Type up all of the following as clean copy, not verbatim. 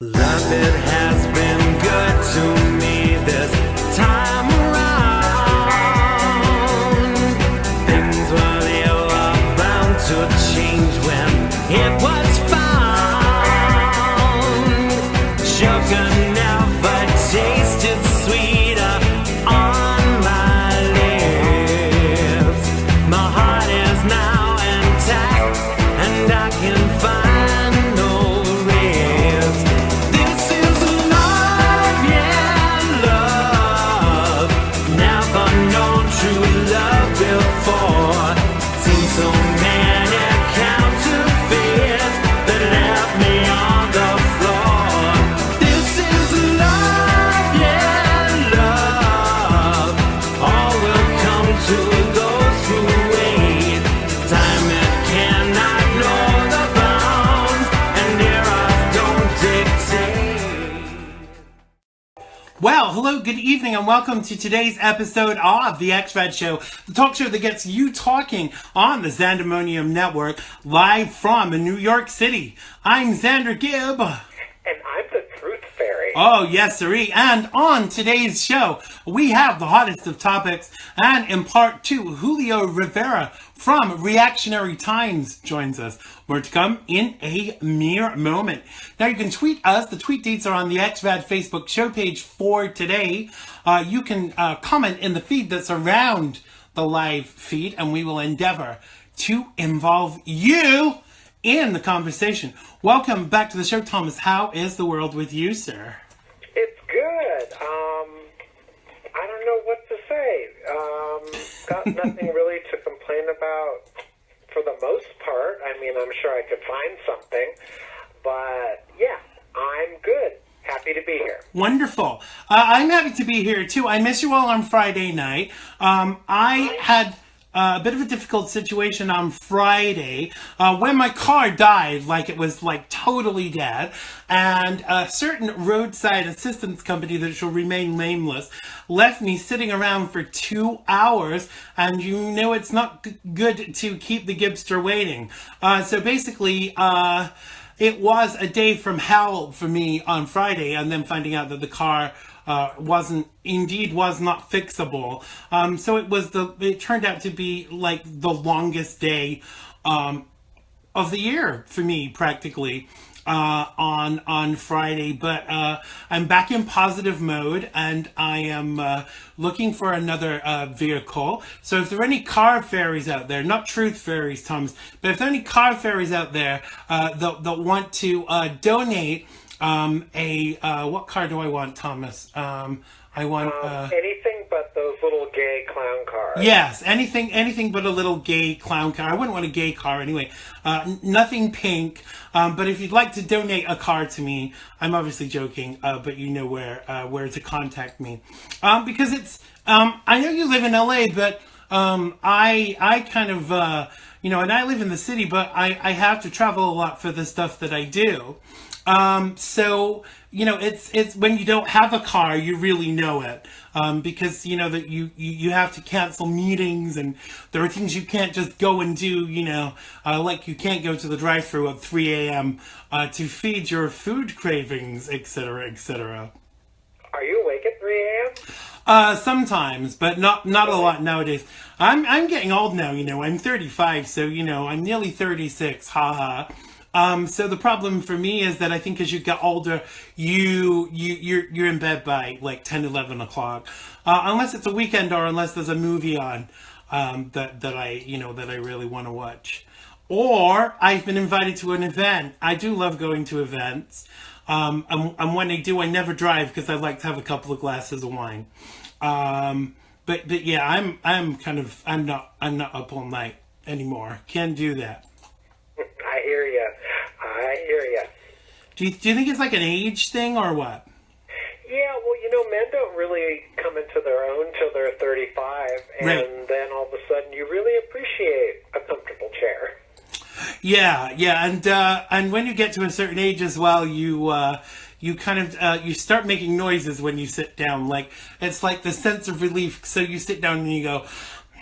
Love, it has been good to me this time around. Things were ever bound to change when it was found. Sugar never tasted sweeter on my lips. My heart is now intact and I can find Well, hello, good evening, and welcome to today's episode of the X-RAD Show, the talk show that gets you talking on the Xandemonium Network, live from New York City. I'm Xander Gibb. And I'm the Truth Fairy. Oh, yes, sirree. And on today's show, we have the hottest of topics, and in part two, Julio Rivera from Reactionary Times joins us. More to come in a mere moment. Now you can tweet us. The tweet dates are on the Xrad Facebook show page for today. You can comment in the feed that's around the live feed, and we will endeavor to involve you in the conversation. Welcome back to the show, Thomas. How is the world with you, sir? It's good. I don't know what to say. Got nothing really to complain about for the most part. I mean, I'm sure I could find something, but yeah, I'm good. Happy to be here. Wonderful. I'm happy to be here too. I miss you all on Friday night. I had a bit of a difficult situation on Friday when my car died, like it was like totally dead, and a certain roadside assistance company that shall remain nameless left me sitting around for 2 hours, and you know it's not good to keep the Gibster waiting. So basically, it was a day from hell for me on Friday, and then finding out that the car was not fixable. So it turned out to be like the longest day of the year for me, practically, on Friday. But I'm back in positive mode, and I am looking for another vehicle. So if there are any car fairies out there, not truth fairies, Thomas, but if there are any car fairies out there that want to donate what car do I want, Thomas? I want anything but those little gay clown cars. Yes, anything but a little gay clown car. I wouldn't want a gay car anyway. Nothing pink. But if you'd like to donate a car to me, I'm obviously joking. But you know where to contact me. Because it's I know you live in LA, but I kind of and I live in the city, but I have to travel a lot for the stuff that I do. So, it's when you don't have a car, you really know it, because, that you have to cancel meetings, and there are things you can't just go and do, like you can't go to the drive-thru at 3 a.m. To feed your food cravings, etc., etc. Are you awake at 3 a.m.? Sometimes, but not a lot nowadays. I'm getting old now, I'm 35, so, I'm nearly 36, haha. So the problem for me is that I think as you get older, you're in bed by like 10, 11 o'clock, unless it's a weekend or unless there's a movie on, that I really want to watch, or I've been invited to an event. I do love going to events. And when I do, I never drive because I like to have a couple of glasses of wine. But yeah, I'm not up all night anymore. Can't do that. I hear you. Do you think it's like an age thing or what? Yeah, well, men don't really come into their own till they're 35, and right. Then all of a sudden you really appreciate a comfortable chair. Yeah, and when you get to a certain age as well, you kind of you start making noises when you sit down. Like it's like the sense of relief. So you sit down and you go,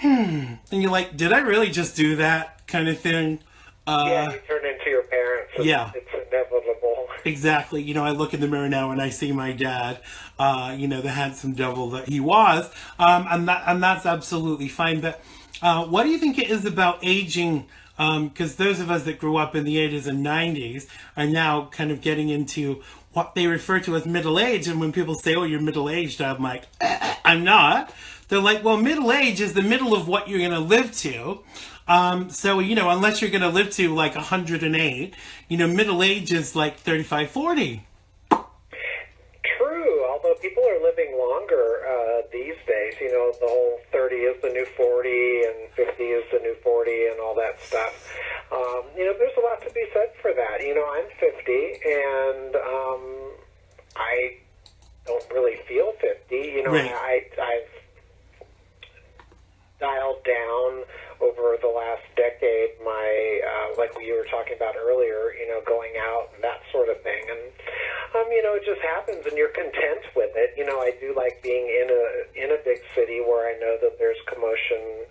and you're like, did I really just do that? Kind of thing. Yeah, you turn into your parents. Yeah. It's inevitable. Exactly. You know, I look in the mirror now and I see my dad, the handsome devil that he was. And that's absolutely fine. But what do you think it is about aging? Because those of us that grew up in the 80s and 90s are now kind of getting into what they refer to as middle age. And when people say, oh, you're middle aged, I'm like, I'm not. They're like, well, middle age is the middle of what you're going to live to. So, unless you're going to live to like 108, middle age is like 35, 40. True, although people are living longer these days. The whole 30 is the new 40 and 50 is the new 40 and all that stuff. There's a lot to be said for that. I'm 50 and I don't really feel 50. Right. I've dialed down over the last decade my like you were talking about earlier, going out and that sort of thing, and it just happens and you're content with it. I do like being in a big city where I know that there's commotion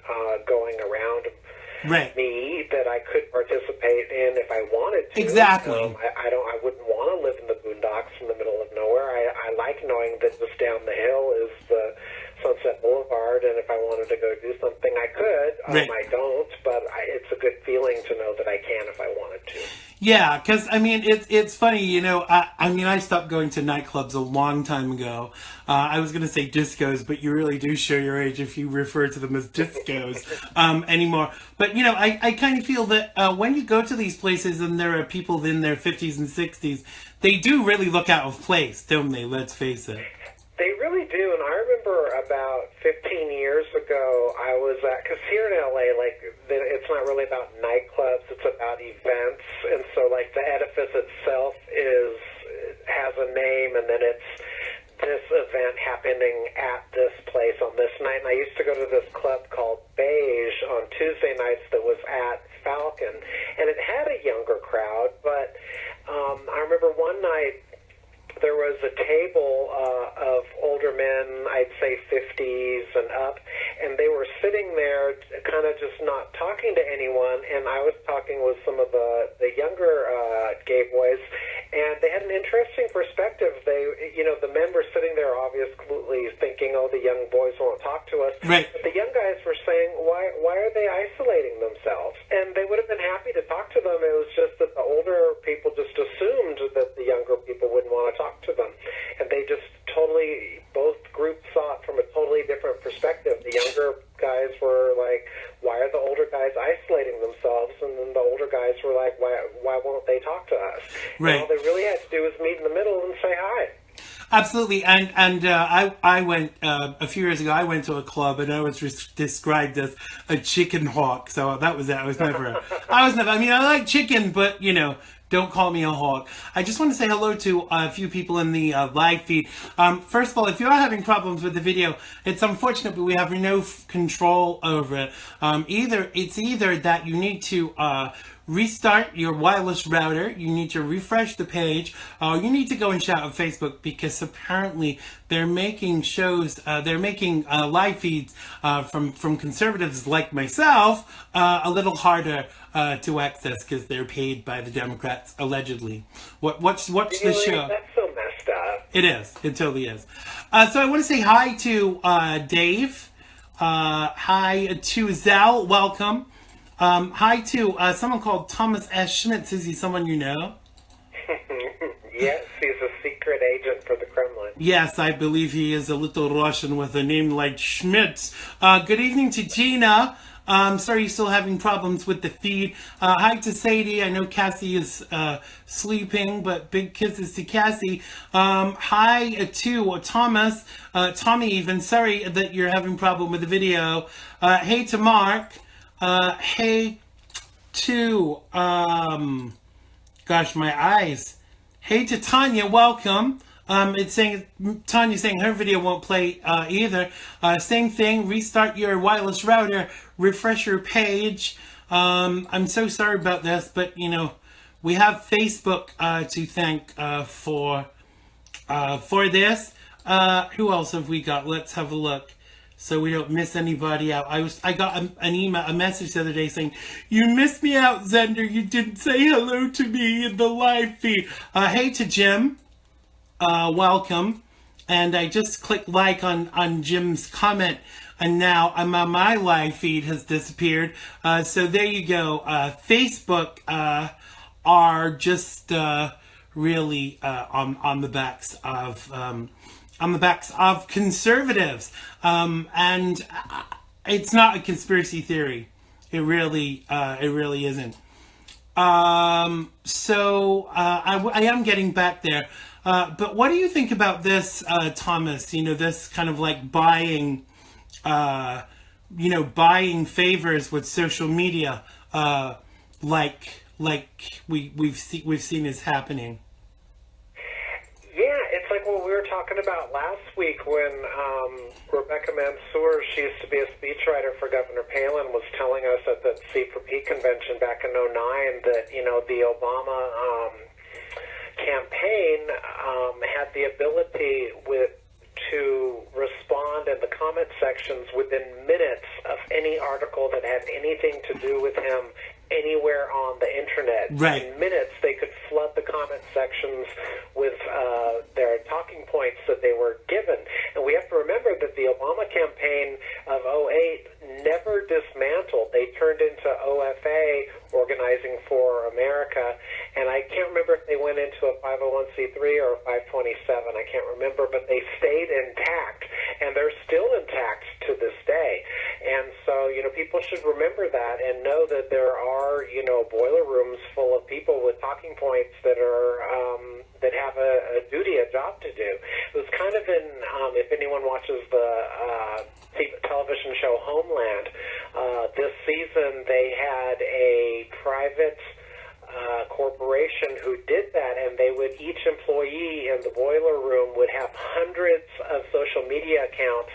going around right. me that I could participate in if I wanted to. Exactly. I wouldn't want to live in the boondocks in the middle of nowhere. I like knowing that just down the hill is the Sunset Boulevard, and if I wanted to go do something, I could. Right. I don't, but it's a good feeling to know that I can if I wanted to. Yeah, because, it's funny, I stopped going to nightclubs a long time ago. I was going to say discos, but you really do show your age if you refer to them as discos anymore. But, I kind of feel that when you go to these places and there are people in their 50s and 60s, they do really look out of place, don't they? Let's face it. They really do, and I remember about 15 years ago, I was at, because here in LA, it's not really about nightclubs, it's about events, and so, the edifice itself has a name, and then it's this event happening at this place on this night, and I used to go to this club called Beige on Tuesday nights that was at Falcon, and it had a younger crowd, but I remember one night, there was a table of older men, I'd say 50s and up, and they were sitting there kind of just not talking to anyone, and I was talking with some of the younger gay boys, and they had an interesting perspective. The men were sitting there obviously thinking, oh, the young boys won't talk to us. Right. But the young guys were saying, why are they isolating themselves? And they would have been happy to talk to them. It was just that the older people just assumed that the younger people wouldn't want to talk to them. And they just both groups saw it from a totally different perspective. The younger guys were like, why are the older guys isolating themselves? And then the older guys were like, why won't they talk to us? Right. And all they really had to do was meet in the middle and say hi. Absolutely, and I went a few years ago. I went to a club, and I was described as a chicken hawk. So that was it. I was never. I mean, I like chicken, but don't call me a hawk. I just want to say hello to a few people in the live feed. First of all, if you are having problems with the video, it's unfortunate, but we have no control over it. Either that you need to restart your wireless router, you need to refresh the page, you need to go and shout on Facebook, because apparently they're making shows, they're making live feeds from conservatives like myself a little harder to access, because they're paid by the Democrats, allegedly. Watch the show. That's so messed up. It is. It totally is. So I want to say hi to Dave. Hi to Zal. Welcome. Hi to someone called Thomas S. Schmitz. Is he someone you know? Yes, he's a secret agent for the Kremlin. Yes, I believe he is a little Russian with a name like Schmitz. Good evening to Gina. Sorry you're still having problems with the feed. Hi to Sadie. I know Cassie is sleeping, but big kisses to Cassie. Hi to Thomas. Tommy even. Sorry that you're having problem with the video. Hey to Mark. Hey to, gosh, my eyes. Hey to Tanya, welcome. It's saying, Tanya's saying her video won't play either. Same thing, restart your wireless router, refresh your page. I'm so sorry about this, but we have Facebook to thank for this. Who else have we got? Let's have a look. so we don't miss anybody out. I got an email, a message the other day saying, "You missed me out, Xander. You didn't say hello to me in the live feed." Hey to Jim, welcome. And I just clicked like on Jim's comment, and now my live feed has disappeared. So there you go. Facebook are just really on the backs of conservatives, and it's not a conspiracy theory. It really isn't. So I am getting back there. But what do you think about this, Thomas? You know, this kind of like buying favors with social media, like we've seen is happening. Yeah, it's like what we were talking about last week when Rebecca Mansour, she used to be a speechwriter for Governor Palin, was telling us at the C4P convention back in '09 that, you know, the Obama campaign had the ability to respond in the comment sections within minutes of any article that had anything to do with him anywhere on the internet. Right. In minutes, they could flood the comment sections with their talking points that they were given. And we have to remember that the Obama campaign of '08 never dismantled. They turned into OFA, Organizing for America, and I can't remember if they went into a 501c3 or a 527. I can't remember, but they stayed intact, and they're still intact to this day. And so, you know, people should remember that and know that there are, you know, boiler rooms full of people with talking points that are that have a duty, a job to do. It was kind of in, if anyone watches the television show Homeland, this season they had a private corporation who did that, and they would, each employee in the boiler room would have hundreds of social media accounts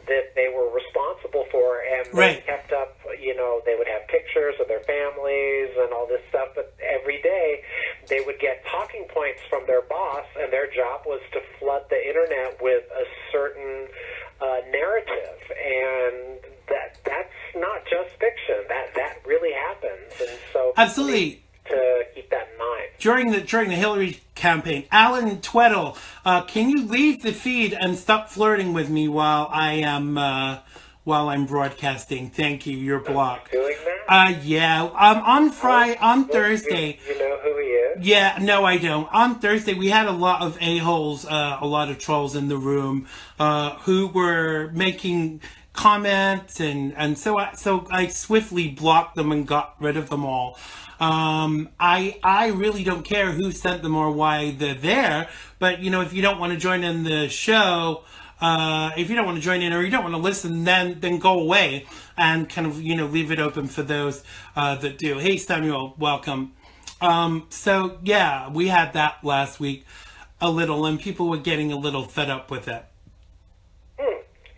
that they were responsible for, and they kept up, you know, they would have pictures of their families and all this stuff, but every day they would get talking points from their boss, and their job was to flood the internet with a certain narrative, and that's not just fiction. That really happens, and so absolutely. To keep that in mind. During the Hillary campaign, Alan Tweddle, can you leave the feed and stop flirting with me while I'm broadcasting? Thank you. You're blocked. Doing that? Yeah. On Thursday. You know who he is? Yeah. No, I don't. On Thursday, we had a lot of a-holes, a lot of trolls in the room, who were making comments, and so I swiftly blocked them and got rid of them all. I really don't care who sent them or why they're there, but, you know, if you don't want to join in the show, if you don't want to join in or you don't want to listen, then go away and kind of, you know, leave it open for those that do. Hey, Samuel, welcome. So, yeah, we had that last week a little, and people were getting a little fed up with it.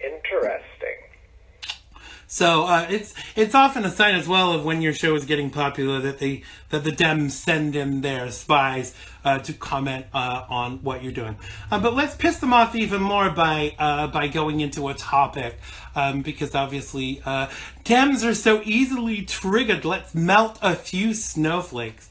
Interesting. So it's often a sign as well of when your show is getting popular that the Dems send in their spies to comment on what you're doing. But let's piss them off even more by going into a topic, because obviously Dems are so easily triggered. Let's melt a few snowflakes.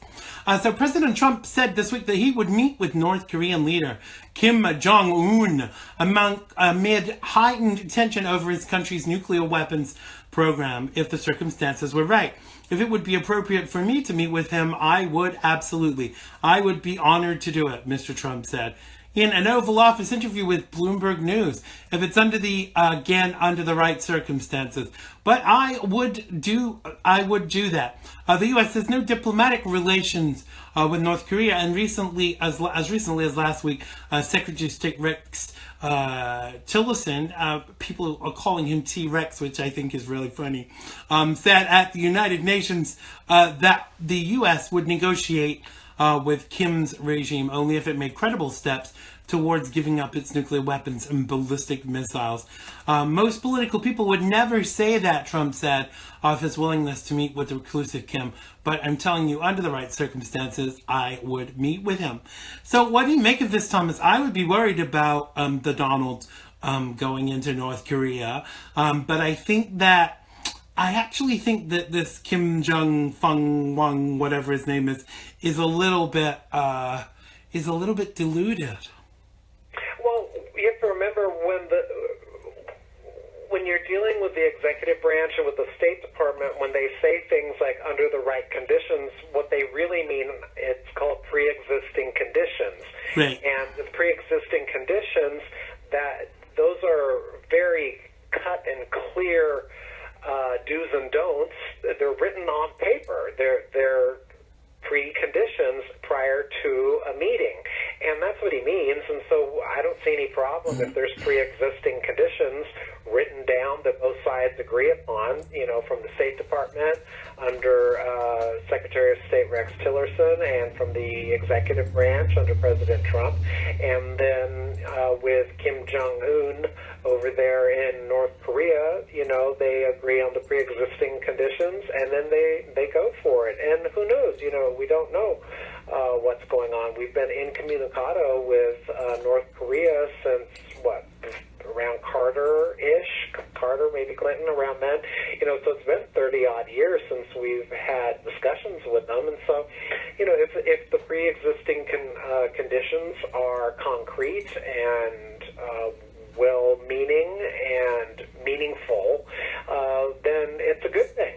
So President Trump said this week that he would meet with North Korean leader Kim Jong-un amid heightened tension over his country's nuclear weapons program if the circumstances were right. If it would be appropriate for me to meet with him, I would absolutely. I would be honored to do it, Mr. Trump said in an Oval Office interview with Bloomberg News, if it's under the right circumstances. But I would do that. The U.S. has no diplomatic relations with North Korea, and recently, as recently as last week, Secretary of State Rex Tillerson, people are calling him T-Rex, which I think is really funny, said at the United Nations that the U.S. would negotiate with Kim's regime only if it made credible steps towards giving up its nuclear weapons and ballistic missiles. Most political people would never say that, Trump said, of his willingness to meet with the reclusive Kim. But I'm telling you, under the right circumstances, I would meet with him. So what do you make of this, Thomas? I would be worried about the Donalds going into North Korea. But I actually think that this Kim Jong Fung Wang, whatever his name is a little bit deluded. Well, you have to remember when you're dealing with the executive branch and with the State Department, when they say things like under the right conditions, what they really mean, it's called pre-existing conditions. Right. And the pre-existing conditions, those are very cut and clear do's and don'ts. They're written on paper. They're preconditions prior to a meeting. And that's what he means. And so I don't see any problem if there's pre-existing conditions written down that both sides agree upon, from the State Department under Secretary of State Rex Tillerson and from the executive branch under President Trump. And then with Kim Jong-un over there in North Korea, they agree on the pre-existing conditions and then they go for it. And who knows, we don't know what's going on. We've been incommunicado with North Korea since, around Carter, maybe Clinton, around then. So it's been 30-odd years since we've had discussions with them. And so, if the pre-existing conditions are concrete and well-meaning and meaningful, then it's a good thing.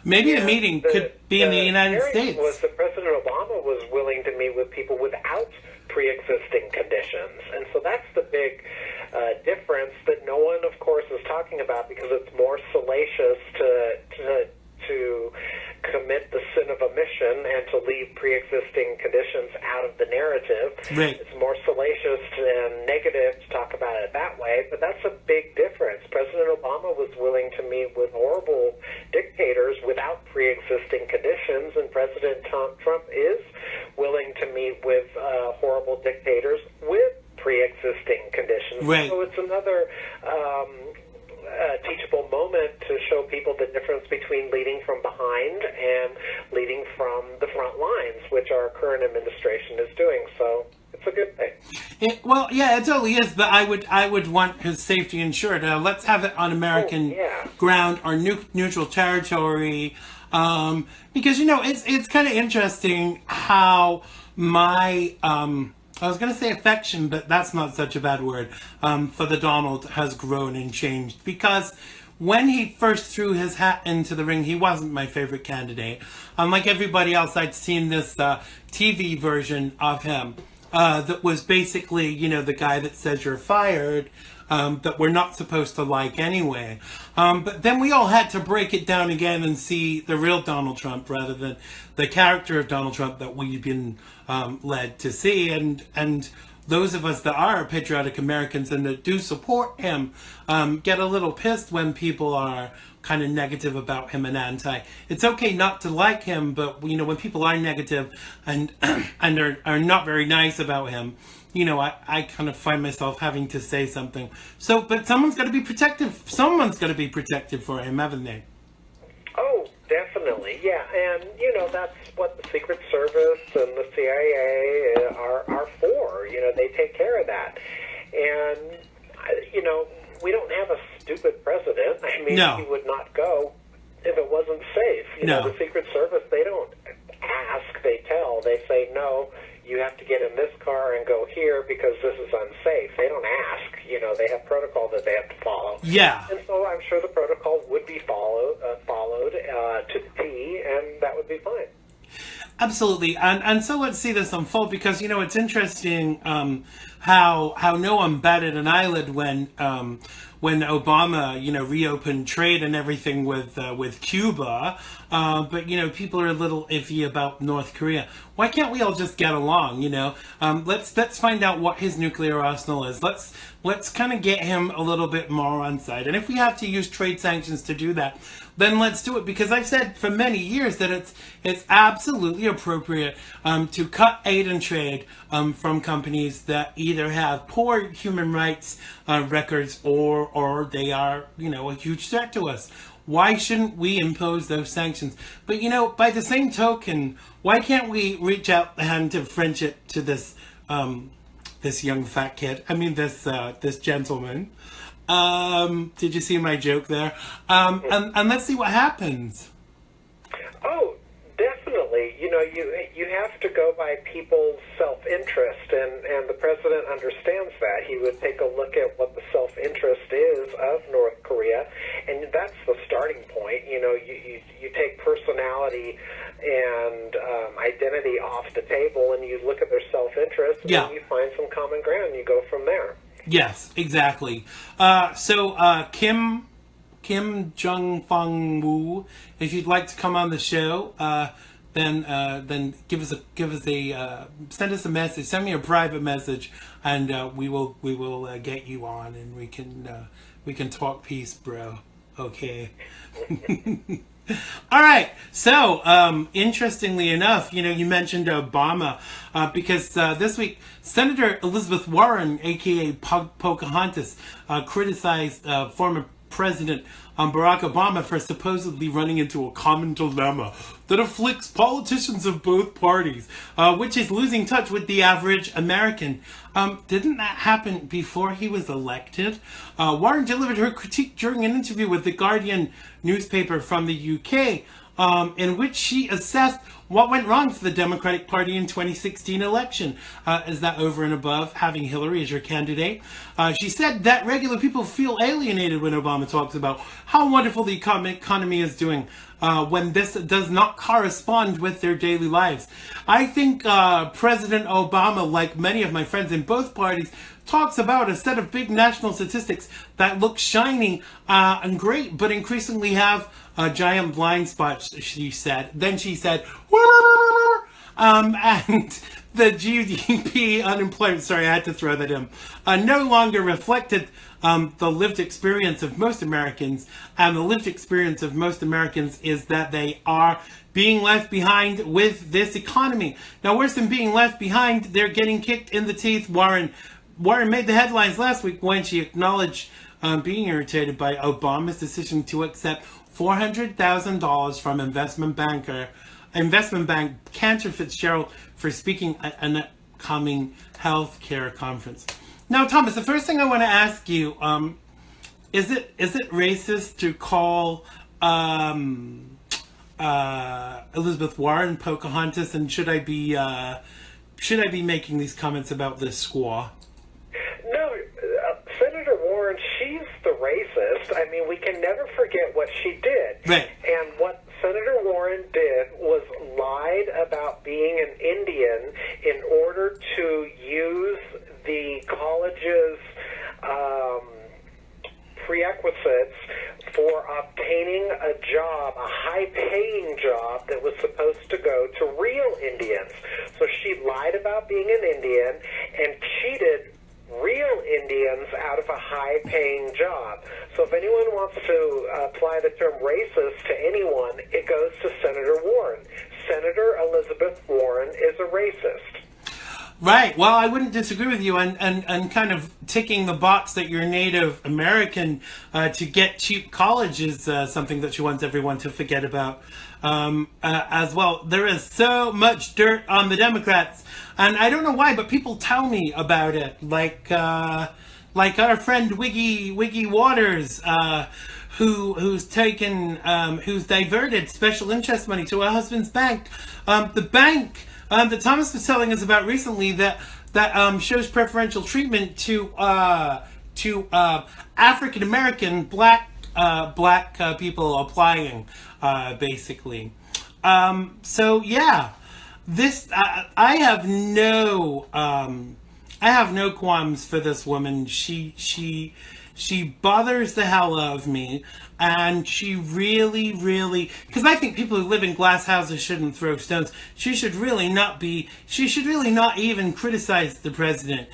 Maybe the meeting could be in the United States. Was that President Obama was willing to meet with people without pre-existing conditions. And so that's the big difference that no one, of course, is talking about because it's more salacious to commit the sin of omission and to leave pre-existing conditions out of the narrative. Right. It's more salacious and negative to talk about it that way, but that's a big difference. President Obama was willing to meet with horrible dictators without pre-existing conditions, and President Trump is willing to meet with horrible dictators with pre-existing conditions. Right. So it's another teachable moment to show people the difference between leading from behind and leading from the front lines, which our current administration is doing. So it's a good thing. It totally is. But I would want his safety ensured. Let's have it on American ground or neutral territory, because it's kind of interesting how my I was going to say affection, but that's not such a bad word, for the Donald has grown and changed. Because when he first threw his hat into the ring, he wasn't my favorite candidate. Unlike everybody else, I'd seen this TV version of him that was basically, the guy that says you're fired, that we're not supposed to like anyway. But then we all had to break it down again and see the real Donald Trump rather than the character of Donald Trump that we've been led to see. And those of us that are patriotic Americans and that do support him get a little pissed when people are kind of negative about him and anti. It's okay not to like him, but when people are negative and are not very nice about him, I kind of find myself having to say something. So, but someone's got to be protective. Someone's got to be protective for him, haven't they? Oh, definitely, yeah. And, that's what the Secret Service and the CIA are for. They take care of that. And, we don't have a stupid president. I mean, No. he would not go if it wasn't safe. No. The Secret Service, they don't ask, they tell. They say, no, you have to get in this car and go here because this is unsafe. They don't ask. They have protocol that they have to follow. Yeah. And so I'm sure the protocol would be followed to the T, and that would be fine. Absolutely. And so let's see this unfold because, it's interesting how no one batted an eyelid when Obama, reopened trade and everything with Cuba. But, people are a little iffy about North Korea. Why can't we all just get along, Let's find out what his nuclear arsenal is. Let's kind of get him a little bit more on side. And if we have to use trade sanctions to do that, then let's do it. Because I've said for many years that it's absolutely appropriate to cut aid and trade from companies that either have poor human rights records or they are, a huge threat to us. Why shouldn't we impose those sanctions? But, by the same token, why can't we reach out the hand of friendship to this this young fat kid. I mean, this gentleman. Did you see my joke there? And let's see what happens. Oh, definitely. You know, you have to go by people's self-interest, and the president understands that. He would take a look at what the self-interest is of North Korea, and that's the starting point. You know, you take personality and identity off the table, and you look at their self-interest, and you find some common ground, and you go from there. Yes, exactly. So Kim Jong Woo, if you'd like to come on the show, then give us a send us a message. Send me a private message, and we will get you on, and we can talk peace, bro. Okay. All right. So, interestingly enough, you know, you mentioned Obama because this week Senator Elizabeth Warren, aka Pocahontas, criticized former President Barack Obama for supposedly running into a common dilemma that afflicts politicians of both parties, which is losing touch with the average American. Didn't that happen before he was elected? Warren delivered her critique during an interview with the Guardian newspaper from the UK, in which she assessed what went wrong for the Democratic Party in 2016 election. Is that over and above having Hillary as your candidate? She said that regular people feel alienated when Obama talks about how wonderful the economy is doing, when this does not correspond with their daily lives. I think President Obama, like many of my friends in both parties, talks about a set of big national statistics that look shiny and great, but increasingly have giant blind spots, she said. Then she said, and the GDP unemployment, sorry, I had to throw that in, no longer reflected the lived experience of most Americans. And the lived experience of most Americans is that they are being left behind with this economy. Now, worse than being left behind, they're getting kicked in the teeth. Warren made the headlines last week when she acknowledged being irritated by Obama's decision to accept $400,000 from investment bank Cantor Fitzgerald for speaking at an upcoming healthcare conference. Now, Thomas, the first thing I want to ask you, is it racist to call Elizabeth Warren Pocahontas, and should I be making these comments about this squaw? No, Senator Warren, she's the racist. I mean, we can never forget what she did. Right. And what Senator Warren did was lied about being an Indian in order to use the college's prerequisites for obtaining a job, a high-paying job that was supposed to go to real Indians. So she lied about being an Indian and cheated real Indians out of a high-paying job. So if anyone wants to apply the term racist to anyone, it goes to Senator Warren. Senator Elizabeth Warren is a racist. Right. Well, I wouldn't disagree with you, and kind of ticking the box that you're Native American to get cheap college is something that she wants everyone to forget about as well. There is so much dirt on the Democrats, and I don't know why, but people tell me about it, like our friend Wiggy Waters, who's diverted special interest money to her husband's bank, the bank that Thomas was telling us about recently that shows preferential treatment to African American black people applying, basically. So yeah, this I have no qualms for this woman. She bothers the hell out of me, and she really, because I think people who live in glass houses shouldn't throw stones. She should really not even criticize the president,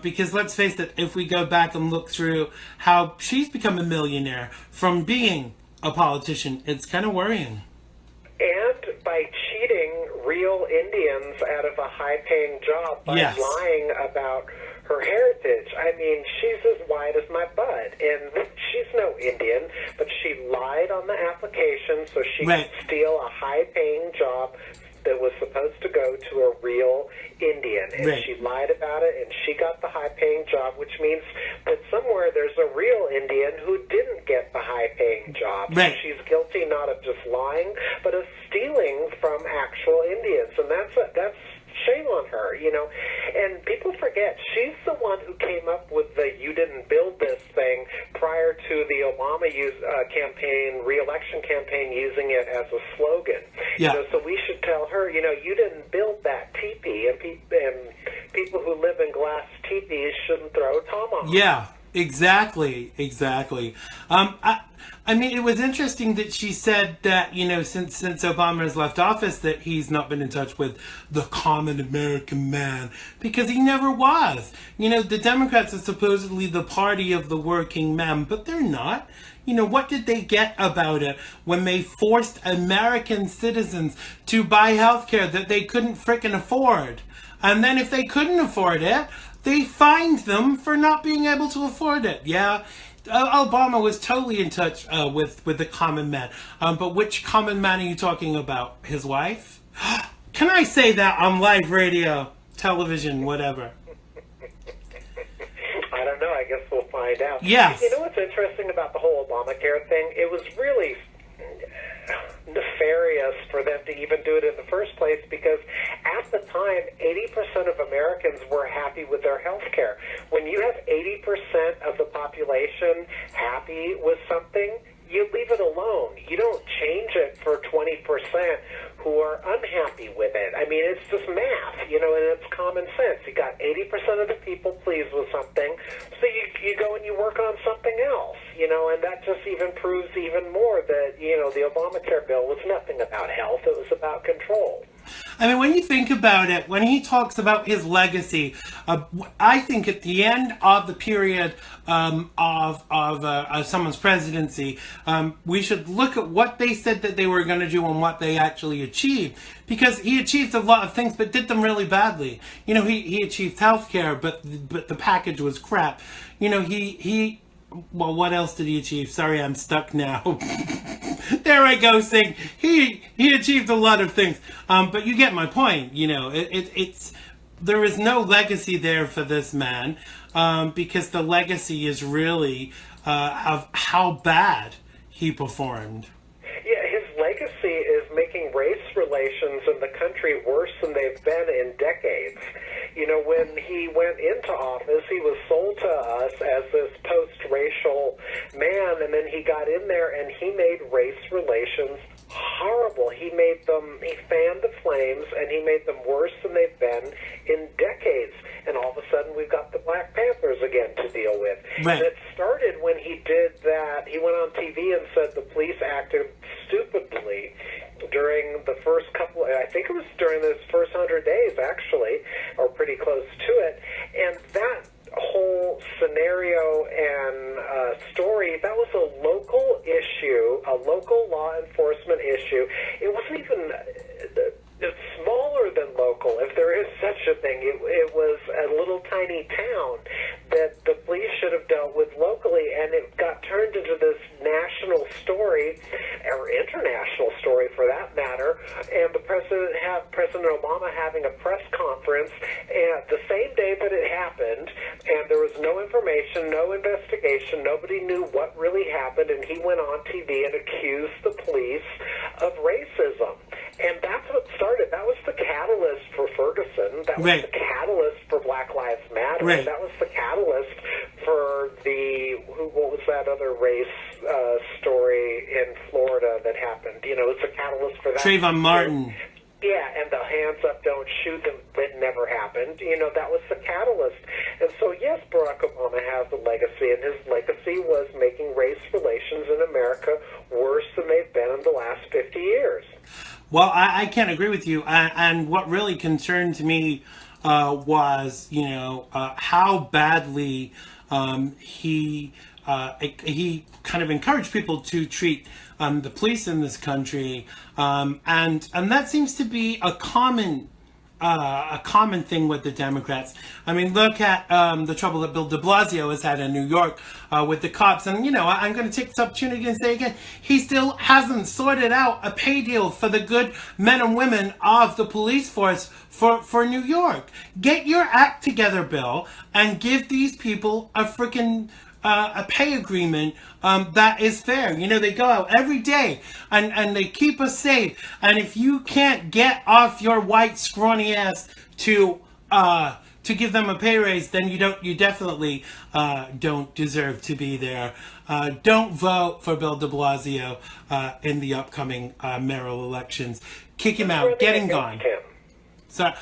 because let's face it, if we go back and look through how she's become a millionaire from being a politician, it's kind of worrying. And by cheating real Indians out of a high-paying job by lying about her heritage. I mean, she's as white as my butt, and she's no Indian, but she lied on the application so she could steal a high-paying job that was supposed to go to a real Indian, and Right. she lied about it, and she got the high-paying job, which means that somewhere there's a real Indian who didn't get the high-paying job. Right. So she's guilty not of just lying, but of stealing from actual Indians, and that's shame on her, you know. And people forget she's the one who came up with the "you didn't build this" thing prior to the Obama campaign, re-election campaign, using it as a slogan. Yeah. You know, so we should tell her, you know, you didn't build that teepee, and people who live in glass teepees shouldn't throw tomahawks. Yeah, exactly. I mean, it was interesting that she said that, you know, since Obama has left office, that he's not been in touch with the common American man, because he never was. You know, the Democrats are supposedly the party of the working man, but they're not. You know, what did they get about it when they forced American citizens to buy health care that they couldn't frickin' afford? And then if they couldn't afford it, they fined them for not being able to afford it. Yeah, Obama was totally in touch with the common man. But which common man are you talking about? His wife? Can I say that on live radio, television, whatever? I don't know. I guess we'll find out. Yes. You know what's interesting about the whole Obamacare thing? It was really nefarious for them to even do it in the first place, because at the time 80% of Americans were happy with their health care. When you have 80% of the population happy with something, you leave it alone. You don't change it for 20% who are unhappy with it. I mean, it's just math, you know, and it's common sense. You got 80% of the people pleased with something, so you go and you work on something else, you know, and that just even proves even more that, you know, the Obamacare bill was nothing about health. It was about control. I mean, when you think about it, when he talks about his legacy, I think at the end of the period of someone's presidency, we should look at what they said that they were going to do and what they actually achieved. Because he achieved a lot of things, but did them really badly. You know, he achieved healthcare, but the package was crap. You know, well, what else did he achieve? Sorry, I'm stuck now. There I go, saying he achieved a lot of things. But you get my point. You know, there is no legacy there for this man, because the legacy is really of how bad he performed. Yeah, his legacy is making race relations in the country worse than they've been in decades. You know, when he went into office, he was sold to us as this post-racial man, and then he got in there and he made race relations horrible. He fanned the flames, and he made them worse than they've been in decades. And all of a sudden, we've got the Black Panthers again to deal with. Right. And it started when he did that. He went on TV and said the police acted stupidly during the first couple, I think it was during his first 100 days, actually, or pretty close to it. And that whole scenario and story, that was a local issue, a local law enforcement issue. It wasn't even it's smaller than local, if there is such a thing. It was a little tiny town that the police should have dealt with locally, and it got turned into this national story, or international story for that matter, and President Obama having a press conference the same day that it happened, and there was no information, no investigation, nobody knew what really happened, and he went on TV and accused the police of racism. And that's what started. That was the catalyst for Ferguson. That was Right. the catalyst for Black Lives Matter. Right. That was the catalyst for what was that other race story in Florida that happened? You know, it's a catalyst for that. Trayvon Martin. Yeah, and the hands up, don't shoot them, that never happened. You know, that was the catalyst. And so, yes, Barack Obama has a legacy, and his legacy was making race relations in America worse than they've been in the last 50 years. Well, I can't agree with you. And what really concerned me was, you know, how badly he kind of encouraged people to treat the police in this country, and that seems to be a common a common thing with the Democrats. I mean, look at the trouble that Bill de Blasio has had in New York with the cops. And, you know, I'm going to take this opportunity and say again, he still hasn't sorted out a pay deal for the good men and women of the police force for New York. Get your act together, Bill, and give these people a freaking a pay agreement that is fair. You know, they go out every day and they keep us safe. And if you can't get off your white scrawny ass to give them a pay raise, then you definitely don't deserve to be there. Don't vote for Bill de Blasio in the upcoming mayoral elections. Kick him out. Get him gone. So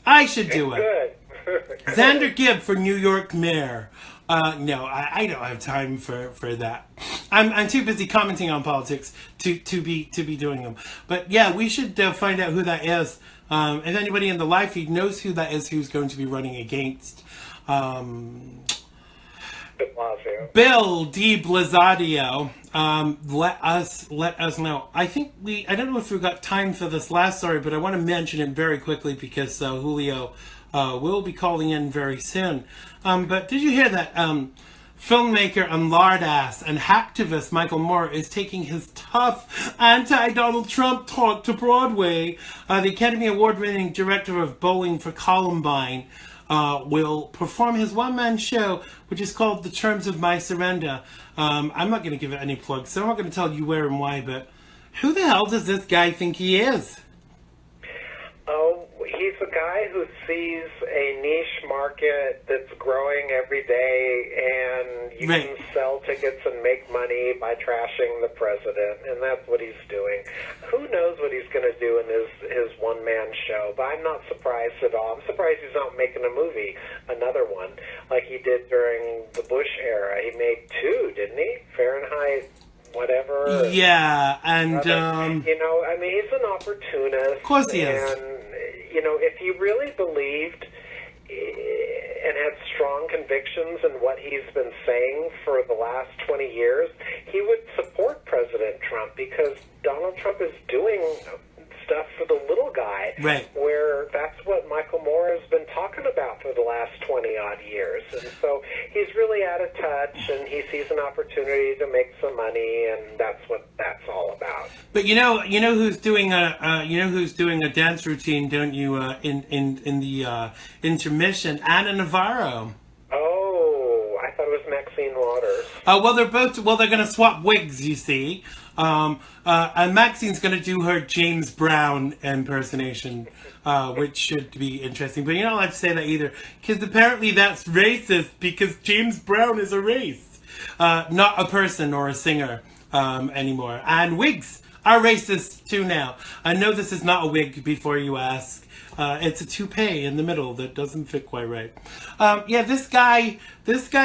I should do it. Good. Xander Gibb for New York mayor. No, I don't have time for that. I'm too busy commenting on politics to be doing them. But yeah, we should find out who that is. If anybody in the live feed knows who that is, who's going to be running against Bill de Blasio, let us know. I don't know if we've got time for this last story, but I want to mention it very quickly because Julio will be calling in very soon. But did you hear that filmmaker and lardass and hacktivist Michael Moore is taking his tough anti-Donald Trump talk to Broadway? The Academy Award-winning director of Bowling for Columbine will perform his one-man show, which is called The Terms of My Surrender. I'm not going to give it any plugs, so I'm not going to tell you where and why, but who the hell does this guy think he is? Oh, he's a guy who sees a niche market that's growing every day, and you can sell tickets and make money by trashing the president, and that's what he's doing. Who knows what he's going to do in his one-man show, but I'm not surprised at all. I'm surprised he's not making a movie, another one, like he did during the Bush era. He made 2, didn't he? Fahrenheit whatever. Yeah, and you know, I mean, he's an opportunist. Of course he is. And you know, if he really believed and had strong convictions in what he's been saying for the last 20 years, he would support President Trump, because Donald Trump is doing stuff for the little guy, right? Where that's what Michael Moore has been talking about for the last 20-odd years. And so he's really out of touch, and he sees an opportunity to make some money, and that's what that's all about. But you know who's doing a dance routine, don't you? In the intermission, Anna Navarro. Oh, I thought it was Maxine Waters. Well, they're going to swap wigs, you see. And Maxine's going to do her James Brown impersonation, which should be interesting. But you're not allowed to say that either, because apparently that's racist, because James Brown is a race, not a person or a singer anymore. And wigs are racist too now. I know this is not a wig before you ask. It's a toupee in the middle that doesn't fit quite right. Yeah, this guy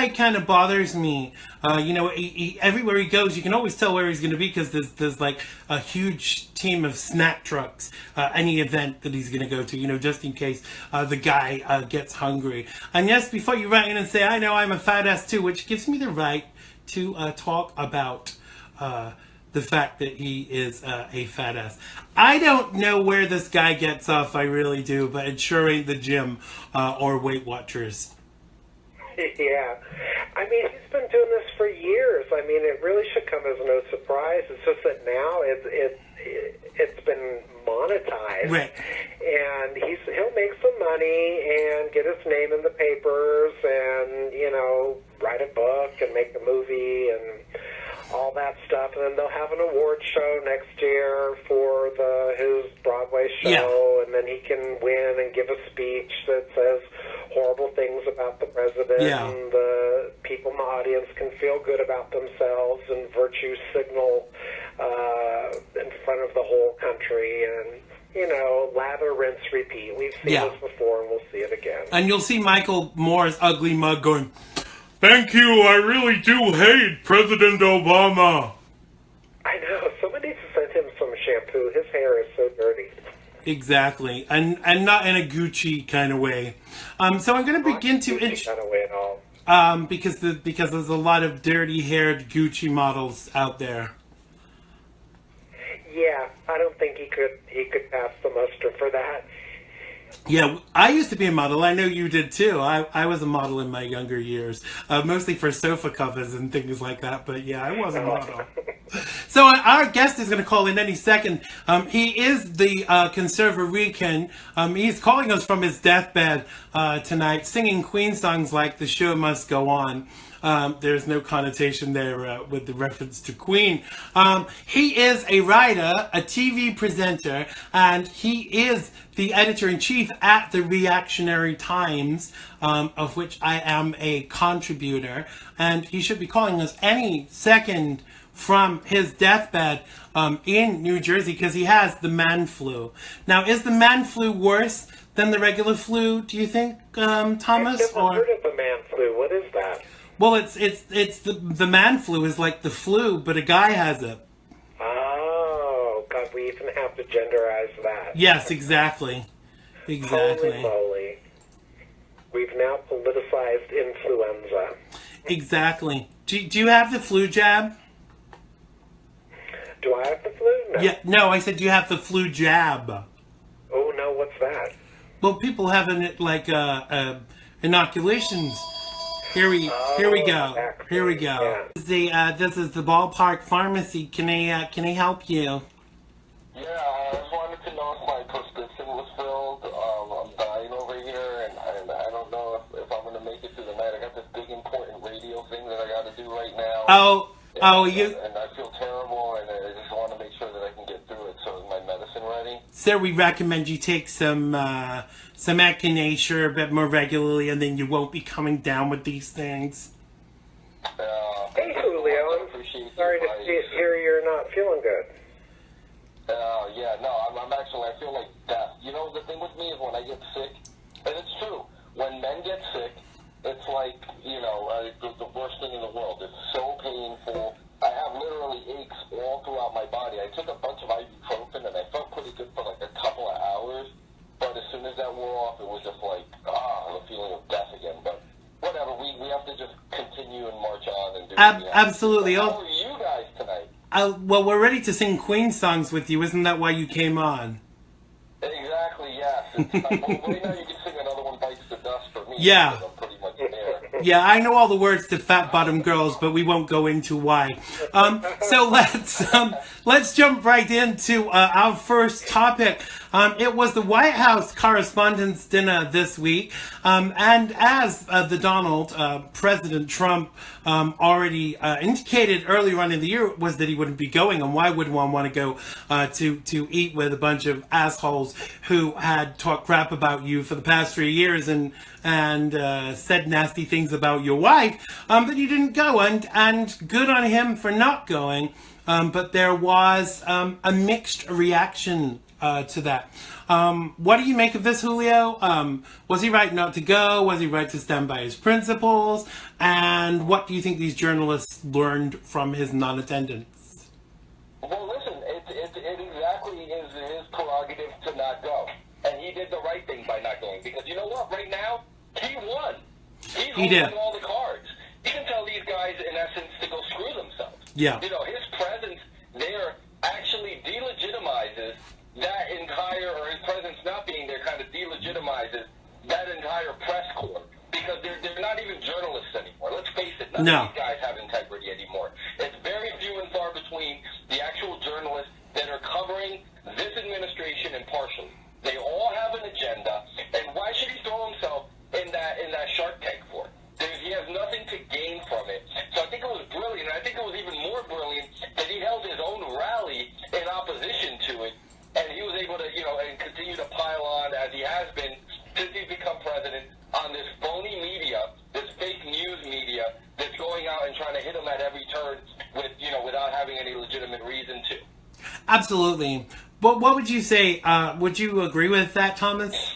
kind of bothers me. You know, everywhere he goes, you can always tell where he's going to be, because there's like a huge team of snack trucks, any event that he's going to go to, you know, just in case the guy gets hungry. And yes, before you write in and say, I know I'm a fat ass too, which gives me the right to talk about the fact that he is a fat ass. I don't know where this guy gets off, I really do, but it sure ain't the gym or Weight Watchers. Yeah. I mean, he's been doing this for years. I mean, it really should come as no surprise. It's just that now it's been monetized. Right. And he'll make some money and get his name in the papers and, you know, write a book and make a movie and all that stuff, and then they'll have an award show next year for his Broadway show, yeah. And then he can win and give a speech that says horrible things about the president, yeah. And the people in the audience can feel good about themselves and virtue signal in front of the whole country, and you know, lather, rinse, repeat. We've seen this before, and we'll see it again. And you'll see Michael Moore's ugly mug going, "Thank you, I really do hate President Obama." I know, somebody needs to send him some shampoo. His hair is so dirty. Exactly, and not in a Gucci kind of way. So I'm going to begin to kind of way at all. Because there's a lot of dirty-haired Gucci models out there. Yeah, I don't think he could pass the muster for that. Yeah, I used to be a model. I know you did too. I was a model in my younger years, mostly for sofa covers and things like that. But yeah, I was a model. So our guest is going to call in any second. He is the conservative Rican. He's calling us from his deathbed tonight, singing Queen songs like "The Show Must Go On." There's no connotation there with the reference to Queen. He is a writer, a TV presenter, and he is the editor-in-chief at the Reactionary Times, of which I am a contributor. And he should be calling us any second from his deathbed in New Jersey because he has the man flu. Now, is the man flu worse than the regular flu, do you think, Thomas? I've never heard of the man flu. What is that? Well, it's the man flu is like the flu, but a guy has it. Oh, God, we even have to genderize that. Yes, exactly. Exactly. Holy moly. We've now politicized influenza. Exactly. Do you have the flu jab? Do I have the flu? No. Yeah. No, I said do you have the flu jab? Oh, no, what's that? Well, people having it like inoculations. Here we go. Exactly. Here we go. Yeah. This is the Ballpark Pharmacy. Can I help you? Yeah, I just wanted to know if my prescription was filled. I'm dying over here, and I don't know if I'm going to make it through the night. I got this big important radio thing that I got to do right now. And I feel terrible, and I just want to make sure that I can get through it. So is my medicine ready? Sir, we recommend you take some echinacea a bit more regularly, and then you won't be coming down with these things. Hey, Julio. I'm sorry to hear you're not feeling good. Yeah, no, I'm actually, I feel like death. You know, the thing with me is when I get sick, and it's true, when men get sick, it's like, you know, the worst thing in the world. It's so painful. I have literally aches all throughout my body. I took a bunch of ibuprofen, and I felt pretty good for like a couple of hours. But as soon as that wore off, it was just like, the feeling of death again. But whatever, we have to just continue and march on and do Absolutely. How are you guys tonight? Well, we're ready to sing Queen songs with you. Isn't that why you came on? Exactly, yes. Right now you can sing Another One Bites the Dust for me. Yeah. I'm pretty much there. Yeah, I know all the words to Fat Bottom Girls, but we won't go into why. So let's jump right into our first topic. It was the White House Correspondents' Dinner this week, and as President Trump already indicated earlier on in the year, was that he wouldn't be going, and why would one want to go to eat with a bunch of assholes who had talked crap about you for the past 3 years and said nasty things about your wife, but you didn't go, and good on him for not going, but there was a mixed reaction to that. What do you make of this, Julio? Was he right not to go? Was he right to stand by his principles? And what do you think these journalists learned from his non-attendance? Well, listen, it exactly is his prerogative to not go. And he did the right thing by not going. Because you know what? Right now, he won. He's holding all the cards. He can tell these guys, in essence, to go screw themselves. Yeah. You know, his presence there actually delegitimizes that entire, or his presence not being there kind of delegitimizes that entire press corps. Because they're not even journalists anymore. Let's face it, none of these guys have integrity anymore. It's very few and far between the actual journalists that are covering this administration impartially. They all have an agenda, and why should he throw himself in that shark tank for? He has nothing to gain from it. So I think it was brilliant. I think it was even more brilliant that he held his own rally in opposition to it, and he was able to, and continue to pile on as he has been since he's become president on this phony media, this fake news media that's going out and trying to hit him at every turn with, without having any legitimate reason to. Absolutely. But what would you say? Would you agree with that, Thomas?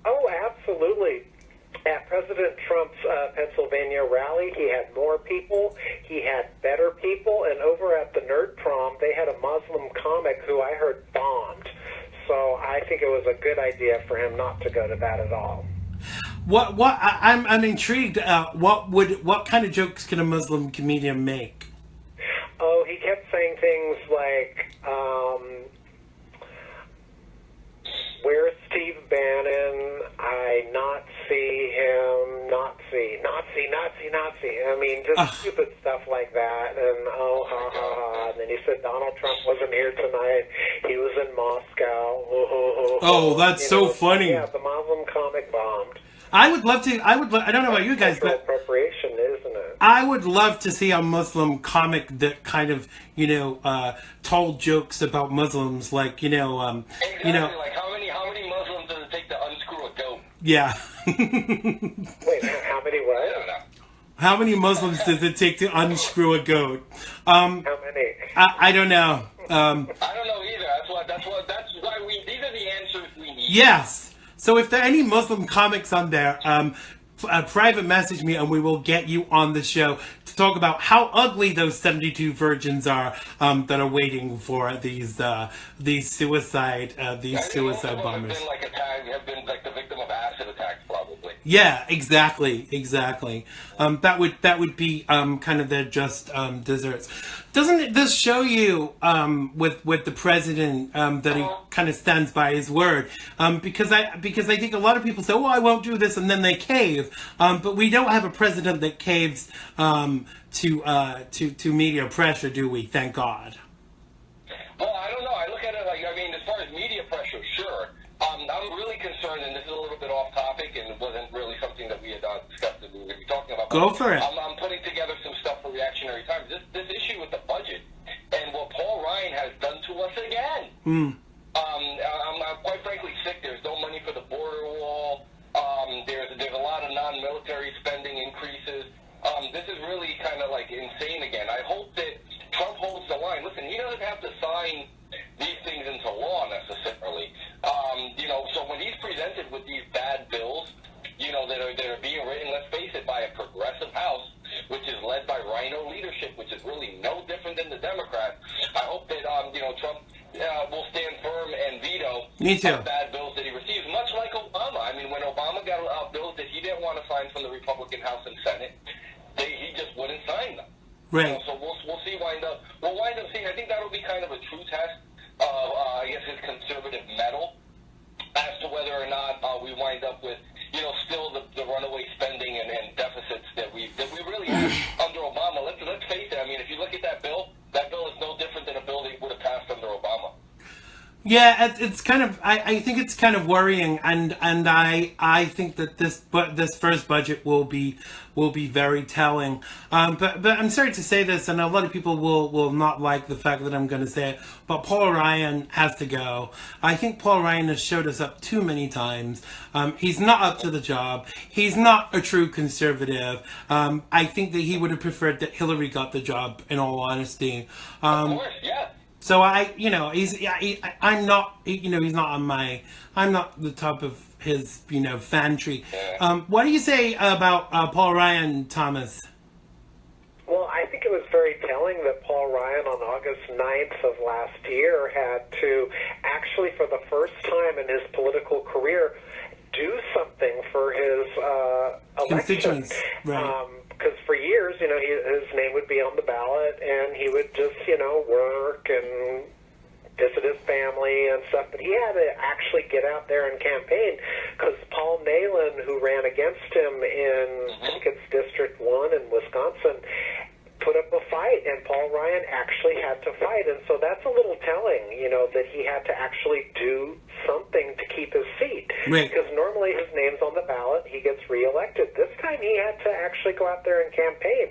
Oh, absolutely. At President Trump's Pennsylvania rally, he had more people, he had better people, and over at the Nerd Prom, they had a Muslim comic who I heard bombed. So I think it was a good idea for him not to go to that at all. I'm intrigued. What kind of jokes can a Muslim comedian make? Oh, he kept saying things like, "Where's Steve Bannon, I not see him, Nazi. I mean, just stupid stuff like that. And oh, ha, ha, ha. And then he said Donald Trump wasn't here tonight. He was in Moscow. Oh, that's so funny. Yeah, the Muslim comic bombed. I would love to. I don't know about you guys, Cultural but appropriation, isn't it? I would love to see a Muslim comic that kind of, told jokes about Muslims, like, Exactly. Like how many Muslims does it take to unscrew a goat? yeah. Wait, how many I what? don't know. How many Muslims does it take to unscrew a goat? How many? I don't know. I don't know either. That's why these are the answers we need. Yes. So if there are any Muslim comics on there, private message me and we will get you on the show to talk about how ugly those 72 virgins are that are waiting for these suicide bombers. Have been like the victim of acid attacks, probably. Yeah, exactly. That would be kind of their just desserts. Doesn't this show you with the president that he kind of stands by his word? Because I think a lot of people say, "Oh, I won't do this," and then they cave. But we don't have a president that caves to media pressure, do we? Thank God. Well, I don't know. I look at it like, as far as media pressure, sure. I'm really concerned, and this is a little bit off topic, and it wasn't really something that we had discussed that we were going to be talking about. Go for it. I'm putting together some stuff for Reactionary Times. This issue with the budget and what Paul Ryan has done to us again. I'm quite frankly sick. There's no money for the border wall. There's a lot of non-military spending increases. This is really kind of like insane again. I hope that Trump holds the line. Listen, he doesn't have to sign these things into law necessarily. So when he's presented with these bad bills, that are being written, let's face it, by a progressive House, which is led by Rhino leadership, which is really no different than the Democrats. I hope that Trump will stand firm and veto bad bills that he receives, much like Obama. When Obama got bills that he didn't want to sign from the Republican House and Senate, he just wouldn't sign them. Right. So we'll see. We'll wind up seeing. I think that'll be kind of a true test of, his conservative mettle as to whether or not we wind up with, still the runaway spending and deficits that we really had under Obama. Let's face it. If you look at that bill is no different than a bill that would have passed under Obama. Yeah, it's kind of. I think it's kind of worrying, and I think that this first budget will be very telling. But I'm sorry to say this, and a lot of people will not like the fact that I'm going to say it. But Paul Ryan has to go. I think Paul Ryan has showed us up too many times. He's not up to the job. He's not a true conservative. I think that he would have preferred that Hillary got the job. In all honesty. Of course, yeah. So I'm not the top of his, fan tree. What do you say about Paul Ryan, Thomas? Well, I think it was very telling that Paul Ryan on August 9th of last year had to actually, for the first time in his political career, do something for his election. Constituents, right. Because for years, his name would be on the ballot, and he would just, work and visit his family and stuff. But he had to actually get out there and campaign, because Paul Nehlen, who ran against him in, I think it's District 1 in Wisconsin, put up a fight, and Paul Ryan actually had to fight. And so that's a little telling, that he had to actually do something to keep his seat. Right. Because normally his name's on the ballot, he gets reelected. This time he had to actually go out there and campaign.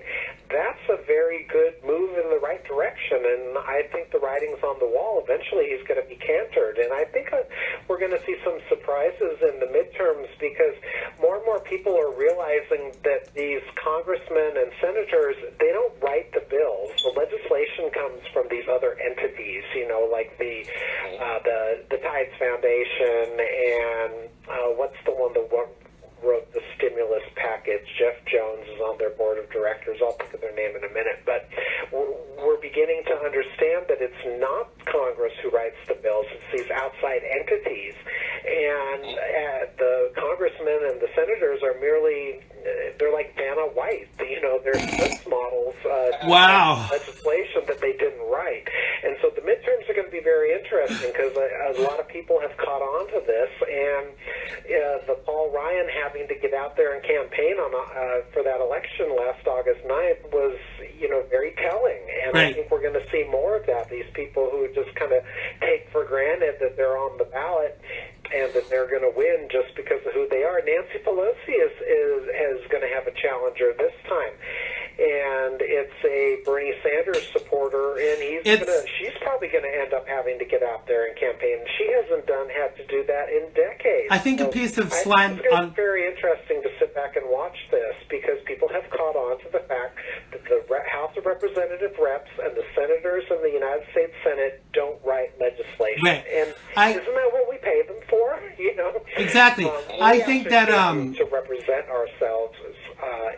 That's a very good move in the right direction, and I think the writing's on the wall. Eventually he's going to be cantered, and I think we're going to see some surprises in the midterms, because more and more people are realizing that these congressmen and senators, they don't write the bills. The legislation comes from these other entities, like the Tides Foundation and what's the one that wrote the stimulus package? Jeff Jones is on their board of directors. I'll think of their name in a minute. But we're beginning to understand that it's not Congress who writes the bills. It's these outside entities. And the congressmen and the senators are merely, they're like Vanna White. They're Swiss models. Wow. Legislation that they didn't write. And so the midterms are going to be very interesting. interesting because a lot of people have caught on to this, and the Paul Ryan having to get out there and campaign on for that election last August 9th was, very telling. And I think we're going to see more of that. These people who just kind of take for granted that they're on the ballot and that they're going to win just because of who they are. Nancy Pelosi is going to have a challenger this time. And it's a Bernie Sanders supporter, and she's probably going to end up having to get out there and campaign. She hasn't had to do that in decades. I think a piece of slam. It's very interesting to sit back and watch this because people have caught on to the fact that the House of Representative reps and the senators in the United States Senate don't write legislation. Right. And isn't that what we pay them for? Exactly. I think that to represent ourselves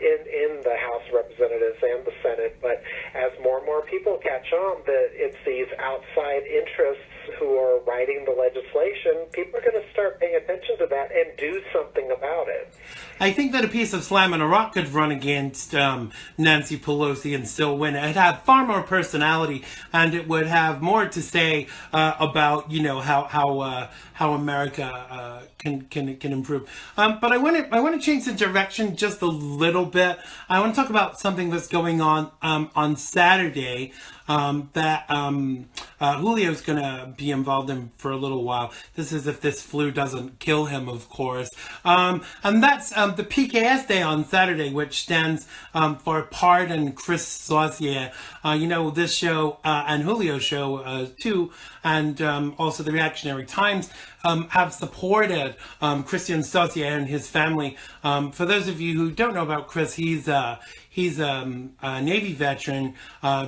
in the House of Representatives and the Senate, but as more and more people catch on that it's these outside interests who are writing the legislation, people are going to start paying attention to that and do something about it. I think that a piece of Slam and a Rock could run against Nancy Pelosi and still win. It'd have far more personality, and it would have more to say about how America can improve. But I want to change the direction just a little bit. I want to talk about something that's going on Saturday. That Julio's going to be involved in for a little while. This is if this flu doesn't kill him, of course. And that's the PKS Day on Saturday, which stands for Pardon Chris Saucier. This show and Julio's show too, and also the Reactionary Times have supported Christian Saucier and his family. For those of you who don't know about Chris, he's a Navy veteran,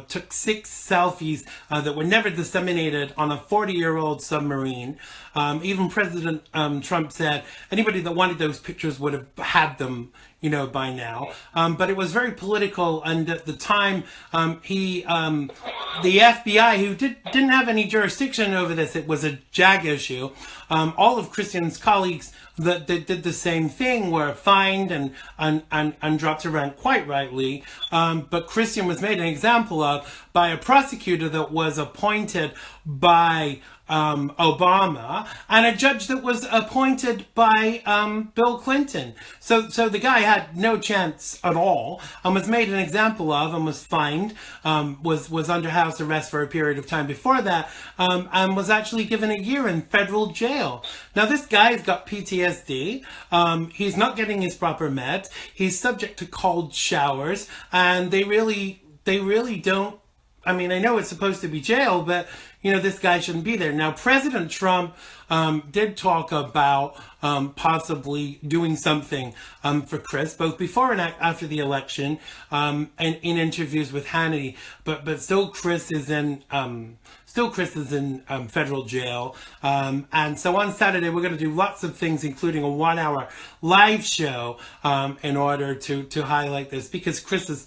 took 6 selfies that were never disseminated on a 40-year-old submarine. Even President Trump said anybody that wanted those pictures would have had them, by now. But it was very political, and at the time, the FBI, who didn't have any jurisdiction over this, it was a JAG issue. All of Christian's colleagues that did the same thing were fined and dropped to rank, quite rightly. But Christian was made an example of by a prosecutor that was appointed by Obama, and a judge that was appointed by Bill Clinton. So the guy had no chance at all, and was made an example of, and was fined, was under house arrest for a period of time before that, and was actually given a year in federal jail. Now this guy's got PTSD. He's not getting his proper meds. He's subject to cold showers, and they really don't. I mean, I know it's supposed to be jail, but, this guy shouldn't be there. Now, President Trump did talk about possibly doing something for Chris, both before and after the election, and in interviews with Hannity. But still, Chris is in federal jail. And so on Saturday, we're going to do lots of things, including a 1-hour live show in order to highlight this, because Chris is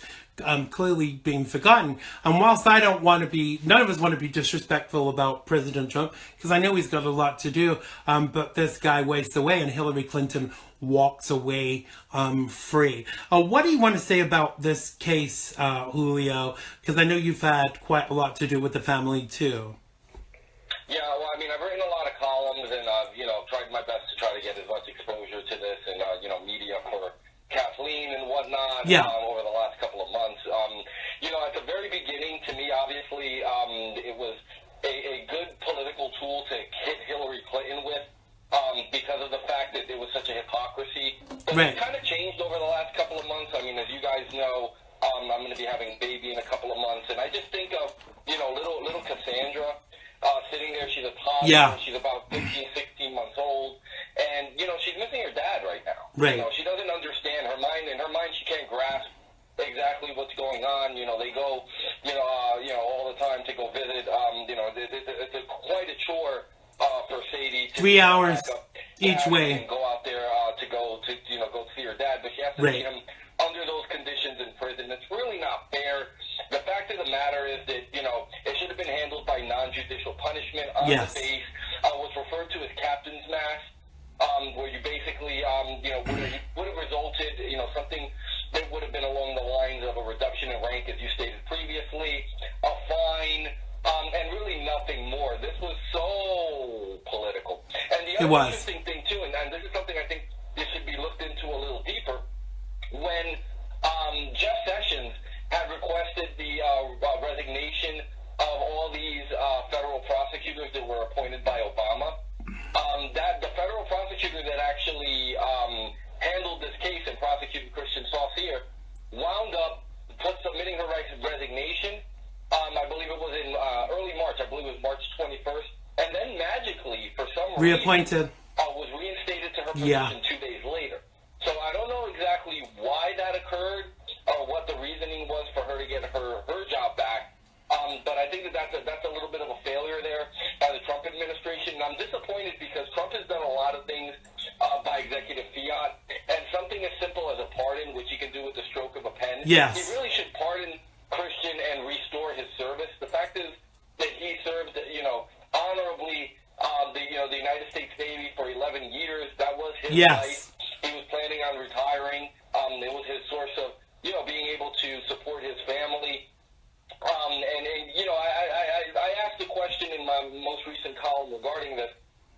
clearly being forgotten. And whilst none of us want to be disrespectful about President Trump, because I know he's got a lot to do, but this guy wastes away and Hillary Clinton walks away free. What do you want to say about this case, Julio? Because I know you've had quite a lot to do with the family too. Yeah, well, I mean, I've written a lot of columns and, tried my best to try to get as much exposure to this and, media for Kathleen and whatnot over the last couple of months. At the very beginning, to me, obviously, it was a good political tool to hit Hillary Clinton with because of the fact that it was such a hypocrisy. But It's kind of changed over the last couple of months. I mean, as you guys know, I'm going to be having a baby in a couple of months, and I just think of, little Cassandra sitting there. She's a toddler. Yeah. She's about 15, 16 months old. And, she's missing her dad right now. Right. She doesn't understand. In her mind, she can't grasp exactly what's going on. They go, all the time to go visit. It's quite a chore for Sadie. 3 hours each way. And go out there to go see her dad. But she has to see him under those conditions in prison. It's really not fair. The fact of the matter is that, it should have been handled by non-judicial punishment on the base. What's referred to as captain's mass, where you basically, would have resulted, something that would have been along the lines of a reduction in rank, as you stated previously, a fine, and really nothing more. This was so It was. Interesting thing too, and this is something I think this should be looked into a little deeper. When Jeff Sessions had requested the resignation of all these federal prosecutors that were appointed by Obama, that the federal prosecutor that actually handled this case and prosecuted Christian Saucier wound up submitting her resignation. I believe it was in early March. I believe it was March 21st, and then magically, for some reappointed. reason, was reinstated to her position 2 days later. So I don't know exactly why that occurred or what the reasoning was for her to get her job back. But I think that's a little bit of a failure there by the Trump administration. And I'm disappointed because Trump has done a lot of things by executive fiat, and something as simple as a pardon, which he can do with the stroke of a pen. Yes. He really should pardon Christian and restore his service. The fact is that he served, honorably the United States Navy for 11 years. That was his life. He was planning on retiring. It was his source of, being able to support his family. I asked a question in my most recent column regarding this.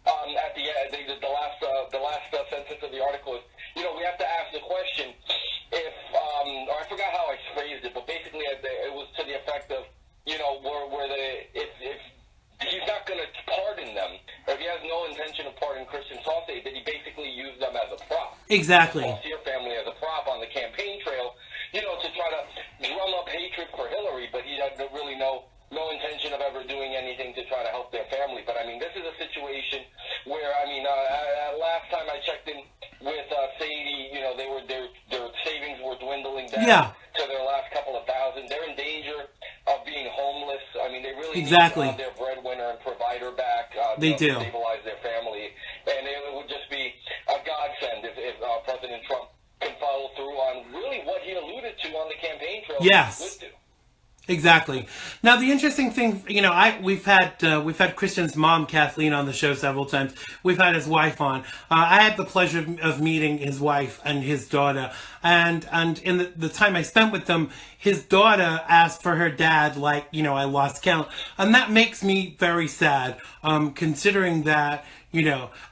At the last sentence of the article is, we have to ask the question if, or I forgot how I phrased it, but basically it was to the effect of, if he's not going to pardon them, or if he has no intention of pardoning Christian Saucier, that he basically used them as a prop. Exactly. The Saucier family as a prop on the campaign trail, to try to drum up hatred for Hillary, but he had really no intention of ever doing anything to try to help their family. But this is a situation where, last time I checked in with Sadie, their savings were dwindling down to their last couple of thousand. They're in danger of being homeless. They really need to have their breadwinner and provider back. They do. To stabilize their family. And it would just be a godsend if President Trump can follow through on really what he alluded to on the campaign trail. Yes. Exactly. Now, the interesting thing, we've had Christian's mom, Kathleen, on the show several times. We've had his wife on. I had the pleasure of meeting his wife and his daughter. And in the time I spent with them, his daughter asked for her dad, I lost count. And that makes me very sad, considering that,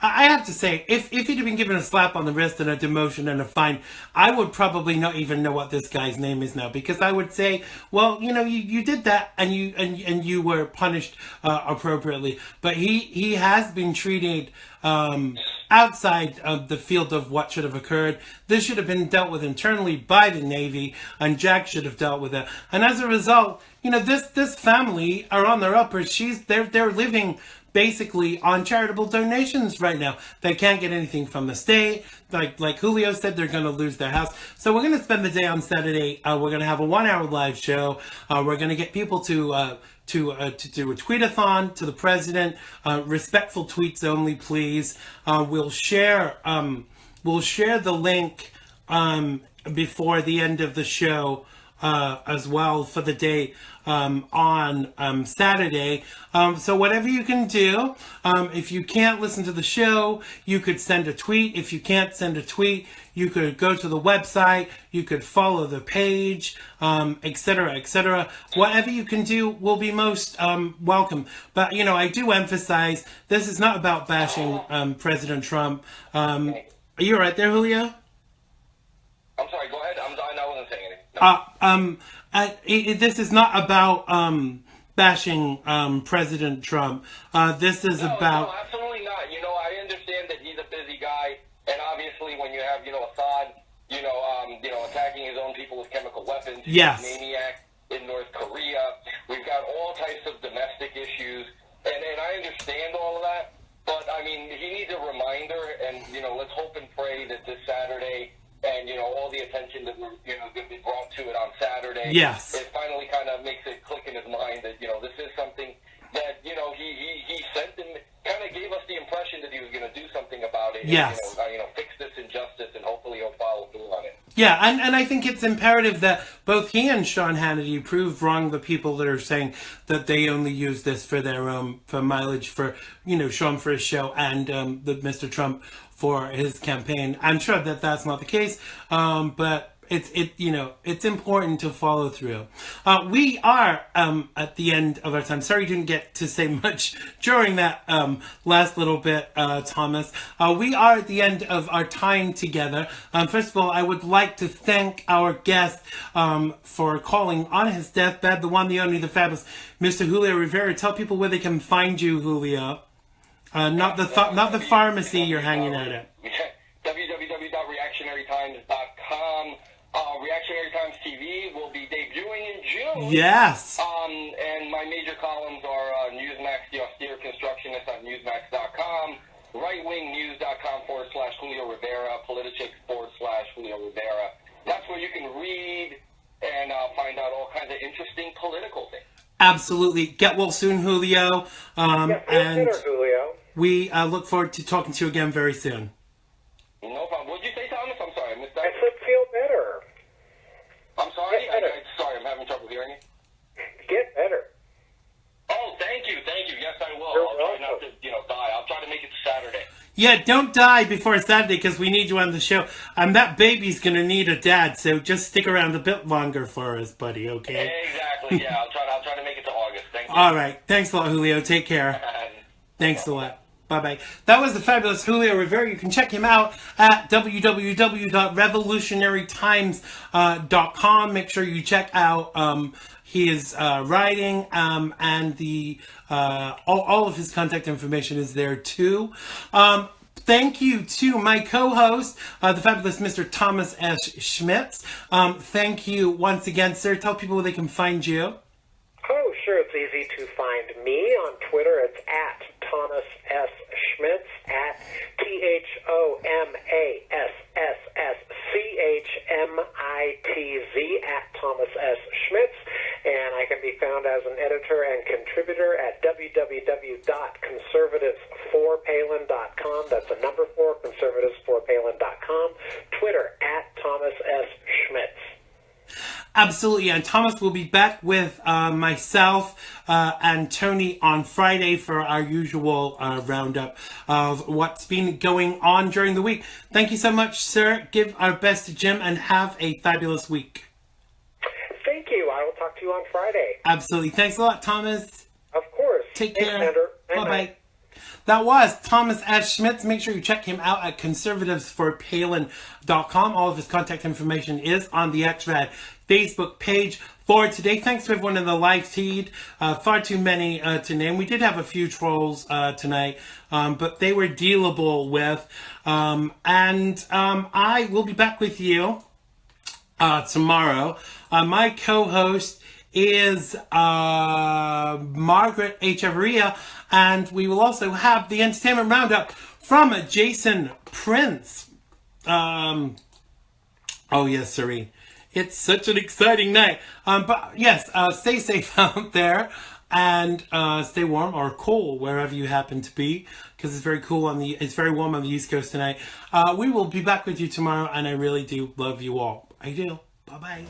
I have to say, if he'd have been given a slap on the wrist and a demotion and a fine, I would probably not even know what this guy's name is now, because I would say, well, you did that and you were punished appropriately. But he has been treated outside of the field of what should have occurred. This should have been dealt with internally by the Navy, and Jack should have dealt with it. And as a result, this family are on their uppers. They're living basically on charitable donations right now. They can't get anything from the state. Like Julio said, they're going to lose their house. So we're going to spend the day on Saturday. We're going to have a 1 hour live show. We're going to get people to do a tweet-a-thon to the president. Respectful tweets only, please. We'll share the link before the end of the show as well for the day on Saturday. So whatever you can do, if you can't listen to the show, you could send a tweet. If you can't send a tweet, you could go to the website, you could follow the page, etc., etc. Whatever you can do will be most welcome. But, I do emphasize, this is not about bashing President Trump. Are you all right there, Julio? I'm sorry, go ahead. I wasn't saying anything. No. This is not about bashing President Trump. This is about... No, absolutely not. I understand that he's a busy guy, and obviously when you have, Assad, attacking his own people with chemical weapons, yes, maniac in North Korea, we've got all types of domestic issues, and I understand all of that, but, he needs a reminder, and, let's hope and pray that this Saturday... And, all the attention that we're, going to be brought to it on Saturday. Yes. It finally kind of makes it click in his mind that, this is something that, he sent and kind of gave us the impression that he was going to do something about it. Yes. And, fix this injustice, and hopefully he'll follow through on it. Yeah, and I think it's imperative that both he and Sean Hannity prove wrong the people that are saying that they only use this for their for mileage for, Sean for his show and the Mr. Trump for his campaign. I'm sure that that's not the case, but it's important to follow through. We are at the end of our time. Sorry you didn't get to say much during that last little bit, Thomas. We are at the end of our time together. First of all, I would like to thank our guest for calling on his deathbed, the one, the only, the fabulous Mr. Julio Rivera. Tell people where they can find you, Julio. Not the pharmacy you're hanging out at. www.reactionarytimes.com. Reactionary Times TV will be debuting in June. Yes. And my major columns are Newsmax, The Austere Constructionist on Newsmax.com, rightwingnews.com/Julio Rivera, Politichicks/Julio Rivera. That's where you can read and find out all kinds of interesting political things. Absolutely. Get well soon, Julio. And Julio. we look forward to talking to you again very soon. No problem. What did you say, Thomas? I'm sorry, I missed that. I said feel better. I'm sorry? Get better. Sorry, I'm having trouble hearing you. Get better. Oh, thank you. Yes, I will. You're I'll try not welcome. to, die. I'll try to make it Saturday. Yeah, don't die before Saturday because we need you on the show. That baby's going to need a dad, so just stick around a bit longer for us, buddy, okay? Exactly, yeah. I'll try to make it to August. Thank you. All right. Thanks a lot, Julio. Take care. Thanks a lot. Bye-bye. That was the fabulous Julio Rivera. You can check him out at www.revolutionarytimes.com. Make sure you check out his writing and the all of his contact information is there too. Thank you to my co-host, the fabulous Mr. Thomas S. Schmitz. Thank you once again, sir. Tell people where they can find you. Oh, sure. It's easy to find me on Twitter. It's at Thomas S. Schmitz, at ThomasSschmitz, at Thomas S. Schmitz. And I can be found as an editor and contributor at www.conservativesforpalin.com. That's the number 4, conservativesforpalin.com. Twitter, at Thomas S. Schmitz. Absolutely, and Thomas will be back with myself and Tony on Friday for our usual roundup of what's been going on during the week. Thank you so much, sir. Give our best to Jim and have a fabulous week. Thank you. I will talk to you on Friday. Absolutely. Thanks a lot, Thomas. Of course. Take Thanks, care. Xander. Bye-bye. That was Thomas S. Schmitz. Make sure you check him out at conservativesforpalin.com. All of his contact information is on the X-RAD Facebook page for today. Thanks to everyone in the live feed. Far too many to name. We did have a few trolls tonight, but they were dealable with. I will be back with you tomorrow. My co-host is Margaret H. Averia, and we will also have the entertainment roundup from Jason Prince. Oh yes, sirree. It's such an exciting night. But yes, stay safe out there and stay warm or cool wherever you happen to be, because it's very cool it's very warm on the East Coast tonight. We will be back with you tomorrow, and I really do love you all. I do. Bye bye.